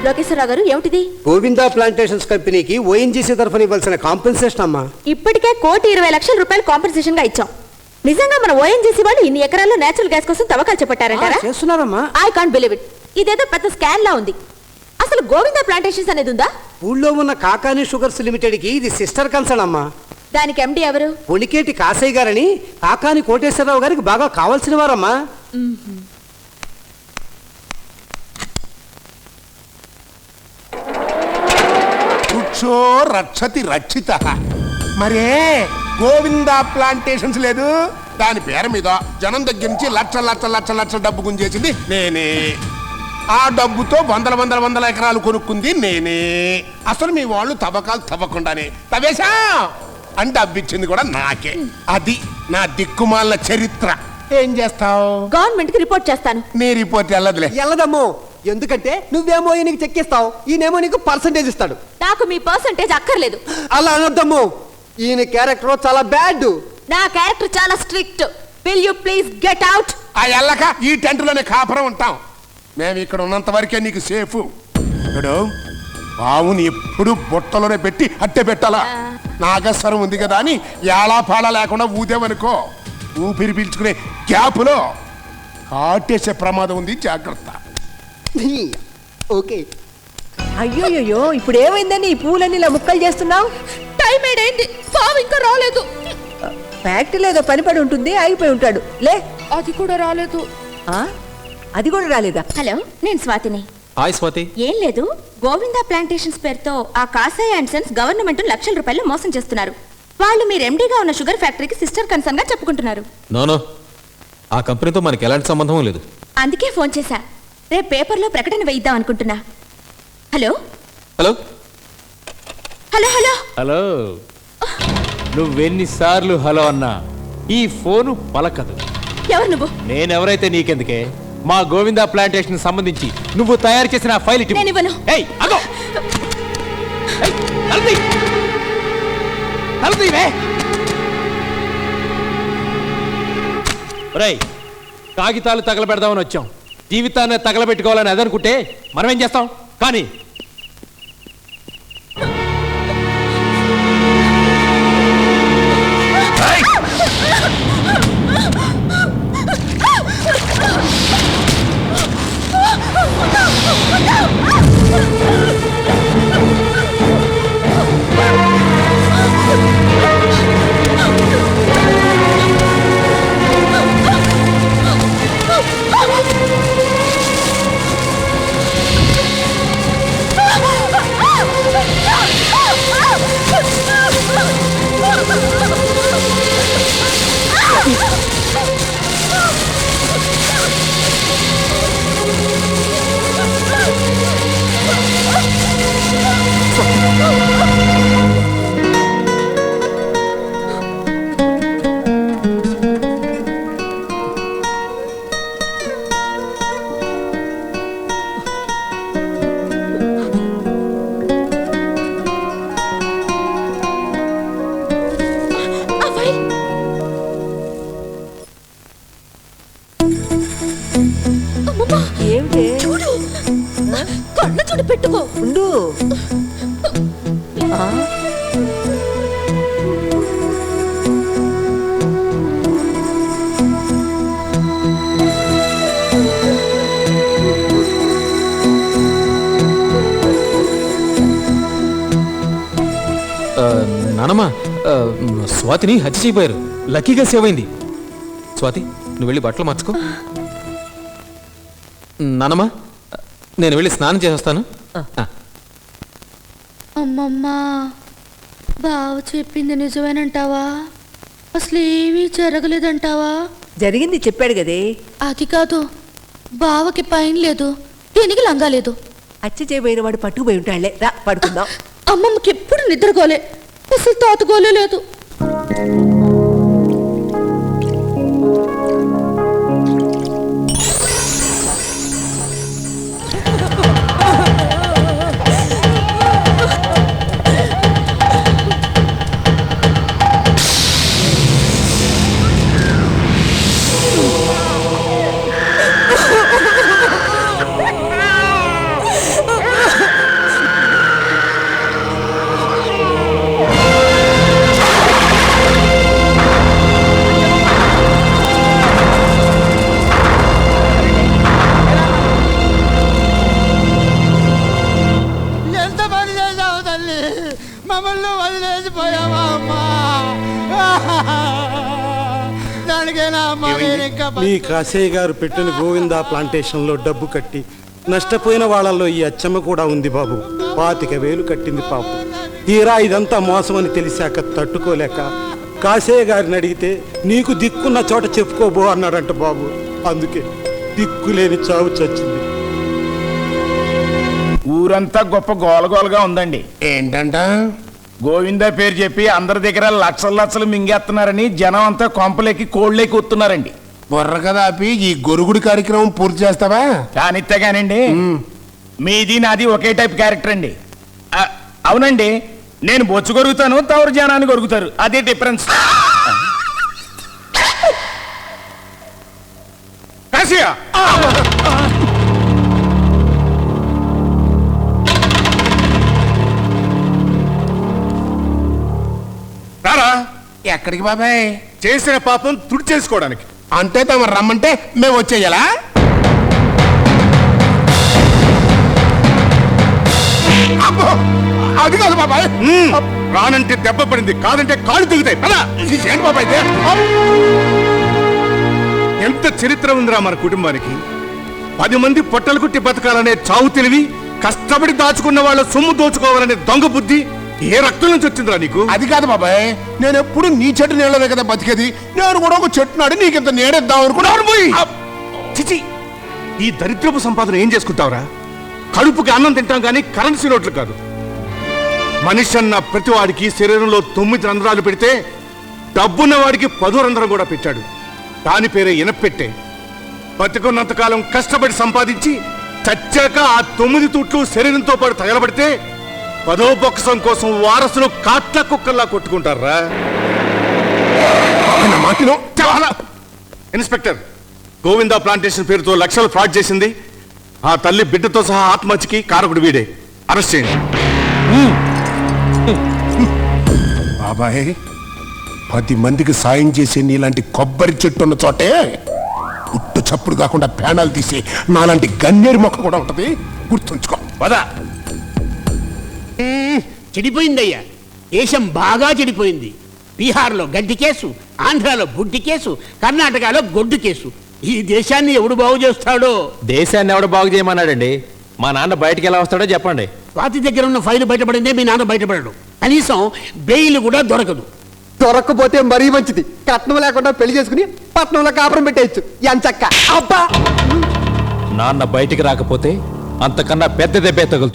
లోకేశ్వరరావు గారు ఏమిటిది? గోవిందా ప్లాంటేషన్స్ కంపెనీకి ఓఎన్జీసీ తరఫున ఇవ్వాల్సిన కాంపెన్సేషన్ అమ్మా. ఇప్పటికే ₹1,20,00,000 కాంపెన్సేషన్ గా ఇచ్చాం. నిజంగా మన ఓఎన్జీసీ వాళ్ళు ఇన్ని ఎకరాల్లో నేచురల్ గ్యాస్ కోసం తవ్వకాలు చేపట్టారంటారా? చేస్తున్నారమ్మా. I can't believe it. ఇదేదో పెద్ద స్కాన్ లా ఉంది. అసలు గోవిందా ప్లాంటేషన్స్ అనేది ఉందా? ఊళ్ళో ఉన్న కాకాని షుగర్స్ లిమిటెడ్ కి ఇది సిస్టర్ కన్సర్న్ అమ్మా. దానికి ఎండి ఎవరు? పొనికేటి కాసయ్య గారని కాకాని కోటేశ్వరరావు గారికి బాగా కావాల్సిన వారమ్మా. వృక్షో రక్షతి రక్షిత. మరే గోవిందా ప్లాంటేషన్స్ లేదు, దాని పేరు మీద జనం దగ్గర నుంచి లక్ష డబ్బు గుంజేసింది నేనే. ఆ డబ్బుతో వందల ఎకరాలు కొనుక్కుంది నేనే. అసలు మీ వాళ్ళు తవ్వకాలు తవ్వకుండానే తవ్వేశా అని డబ్బిచ్చింది కూడా నాకే. అది నా దిక్కుమాల చరిత్ర. ఏం చేస్తావు? గవర్నమెంట్ కి రిపోర్ట్ చేస్తాను. నీ రిపోర్ట్ వెళ్ళదులే. వెళ్ళదమ్మో. ఎందుకంటే నువ్వేమో నీకు చెక్కిస్తావు, ఈయనేమో నీకు పర్సంటేజ్ ఇస్తాడు. నాకు మీ పర్సంటేజ్ అక్కర్లేదు. అలా అనొద్దమ్మో. ఈయన క్యారెక్టర్ చాలా బ్యాడ్. నా క్యారెక్టర్ చాలా strict. Will you please get out? ఆ ఎల్లక ఈ టెంట్ లోనే కాపురం ఉంటాం. మేము ఇక్కడ ఉన్నంత వరకే నీకు సేఫ్. బావుని ఎప్పుడు బొట్టలోనే పెట్టి అట్టే పెట్టాలా. నాగస్వరం ఉంది కదా అని ఏళా పాళా లేకుండా ఊదేవనుకో, ఊపిరి పీల్చుకునే గ్యాప్లో కాటేసే ప్రమాదం ఉంది, జాగ్రత్త. ఓకే. అయ్యోయ్యో, ఇప్పుడు ఏమైందని ఈ పూలన్నీ ఇలా ముక్కలు చేస్తున్నావు? టైం ఏడైంది, బావ ఇంకా రాలేదు. ఫ్యాక్టరీలో ఏదో పని పడి ఉంటుంది, ఆగిపోయి ఉంటాడు. లే. అది కూడా రాలేదు. అది కూడా రాలేదా? హలో, నేను స్వాతిని. హాయ్ స్వాతి. ఏం లేదు, గోవిందా ప్లాంటేషన్స్ పేరుతో ఆ కాసాయ్ అండ్ సన్స్ గవర్నమెంట్ ₹1,00,000 మోసం చేస్తున్నారు. వాళ్ళు మీరు ఎండీగా ఉన్న షుగర్ ఫ్యాక్టరీకి సిస్టర్ కన్సర్న్ గా చెప్పుకుంటున్నారు. నో, ఆ కంపెనీతో మనకి ఎలాంటి సంబంధం లేదు. అందుకే ఫోన్ చేశా. రేపు పేపర్లో ప్రకటన వేయిద్దాం అనుకుంటున్నా. Hello hello hello hello hello. నువ్వెన్నిసార్లు హలో అన్నా ఈ ఫోను పలకదు. ఎవరు నువ్వు? నేనెవరైతే నీకెందుకే? మా గోవిందా ప్లాంటేషన్ సంబంధించి నువ్వు తయారు చేసిన ఫైల్ ఇటు. నేను ఇవ్వను. ఏయ్ అగో, ఏయ్ తలది తలదివే. ఒరేయ్, కాగితాలు తగలబెడదామని వచ్చాం, జీవితాన్ని తగలబెట్టుకోవాలని అదనుకుంటే మనం ఏం చేస్తాం? కానీ పెట్టుకో. ఉండు. నానమ్మ, స్వాతిని హత్య చేయబోయారు. లక్కీగా సేవ్ అయింది. స్వాతి, నువ్వు వెళ్ళి బట్టలు మార్చుకో. నానమ్మ, నేను వెళ్ళి స్నానం చేసేస్తాను. అమ్మమ్మా, బావ చెప్పింది నిజమేనంటావా? అసలు ఏమీ జరగలేదంటావా? జరిగింది చెప్పాడు కదే. అది కాదు, బావకి పైన లేదు, దేనికి లంగా లేదు. హత్య చేయబోయిన వాడు పట్టుకుపోయి ఉంటాడులే. రా పడుకుందాం. అమ్మమ్మకి ఎప్పుడు నిద్రగోలే, అసలు తాతగోలే లేదు. చచ్చిపోయావా అమ్మా? దానికైనా అమ్మా నేను ఇంకా మీ కాశయ్య గారు పెట్టిన గోవిందా ప్లాంటేషన్ లో డబ్బు కట్టి నష్టపోయిన వాళ్ళల్లో ఈ అచ్చమ్మ కూడా ఉంది బాబు. 25,000 కట్టింది పాపం. తీరా ఇదంతా మోసం అని తెలిసాక తట్టుకోలేక కాశయ్య గారిని అడిగితే నీకు దిక్కున్న చోట చెప్పుకోబో అన్నాడంట బాబు. అందుకే దిక్కులేని చావు చచ్చింది. ఊరంతా గొప్ప గోలగోలగా ఉందండి. ఏంటంట? గోవిందా పేరు చెప్పి అందరి దగ్గర లక్షలు లక్షలు మింగేస్తున్నారని జనం అంతా కొంపలేకి కోళ్ళేకి వస్తున్నారండి. బుర్ర కదా ఆపి ఈ గొరుగుడి కార్యక్రమం పూర్తి చేస్తావా? కానిత్తేగానండి, మీది నాది ఒకే టైప్ క్యారెక్టర్ అండి. అవునండి, నేను బొచ్చు కొరుగుతాను, తవరు జనాన్ని కొరుగుతారు, అదే డిఫరెన్స్. కాశీయా! రారా. ఎక్కడికి బాబాయ్? చేసిన పాపం తుడి చేసుకోవడానికి. అంటే తమ రమ్మంటే మేము వచ్చేయాలా? అబ్బో, అది కాదు బాబాయ్. రానంటే దెబ్బ పడింది, కాదంటే కాళ్ళు దిగుతాయి. పద. ఏంటి బాబాయ్ ఇది? ఎంత చరిత్ర ఉందిరా మన కుటుంబానికి. 10 మంది పొట్టలు కుట్టి బతకాలనే చావు తెలివి, కష్టపడి దాచుకున్న వాళ్ళ సొమ్ము దోచుకోవాలనే దొంగ బుద్ధి ఏ రక్తం నుంచి వచ్చిందిరా నీకు? అది కాదు బాబాయ్, నేను ఎప్పుడు నీ చెట్టు నీళ్ళనే కదా బతికేది. నేను కూడా ఒక చెట్టు నాడు నీకింత నీడేద్దాం అనుకున్నాను. పోయి చిచి, ఈ దరిద్రపు సంపాదన ఏం చేసుకుంటావురా? కడుపుకి అన్నం తింటాం కానీ కరెన్సీ నోట్లు కాదు. మనిషి అన్న ప్రతి వాడికి శరీరంలో 9 రంధ్రాలు పెడితే డబ్బున్న వాడికి 10 రంధ్రం కూడా పెట్టాడు. దాని పేరే ఇనపెట్టే. బతికున్నంతకాలం కష్టపడి సంపాదించి చచ్చాక ఆ 9 తూట్లు శరీరంతో పాటు తగలబడితే 10వ బొక్కసం కోసం వారసులు కాట్ల కుక్కల్లా కొట్టుకుంటారా? ఇన్స్పెక్టర్, గోవిందా ప్లాంటేషన్ పేరుతో లక్షలు ఫ్రాడ్ చేసింది ఆ తల్లి బిడ్డతో సహా ఆత్మహత్యకి కారకుడు వీడే. అరెస్ట్ చేయండి. బాబాయ్, 10 మందికి సాయం చేసే నీలాంటి కొబ్బరి చెట్టు ఉన్న చోటే పుట్టు చప్పుడు కాకుండా పేనాలు తీసి నాలాంటి గన్నేరు మొక్క కూడా ఉంటది, గుర్తుంచుకో. పద. చెడిపోయిందయ్యా, దేశం బాగా చెడిపోయింది. బీహార్లో గడ్డి కేసు, ఆంధ్రాలో బుడ్డి కేసు, కర్ణాటకలో గొడ్డు కేసు. ఈ దేశాన్ని ఎవడు బాగు చేస్తాడో? దేశాన్ని ఎవడు బాగు చేయమన్నాడండి? మా నాన్న బయటికి ఎలా వస్తాడో చెప్పండి. స్వాతి దగ్గర ఉన్న ఫైల్ బయటపడిందే మీ నాన్న బయటపడడు. కనీసం బెయిల్ కూడా దొరకదు. దొరక్కపోతే మరీ మంచిది. కట్నం లేకుండా పెళ్లి చేసుకుని పట్నంలో కాపురం పెట్టేయచ్చు ఎంచక్క. అబ్బా, నాన్న బయటికి రాకపోతే అంతకన్నా పెద్ద దెబ్బే తగులుతుంది.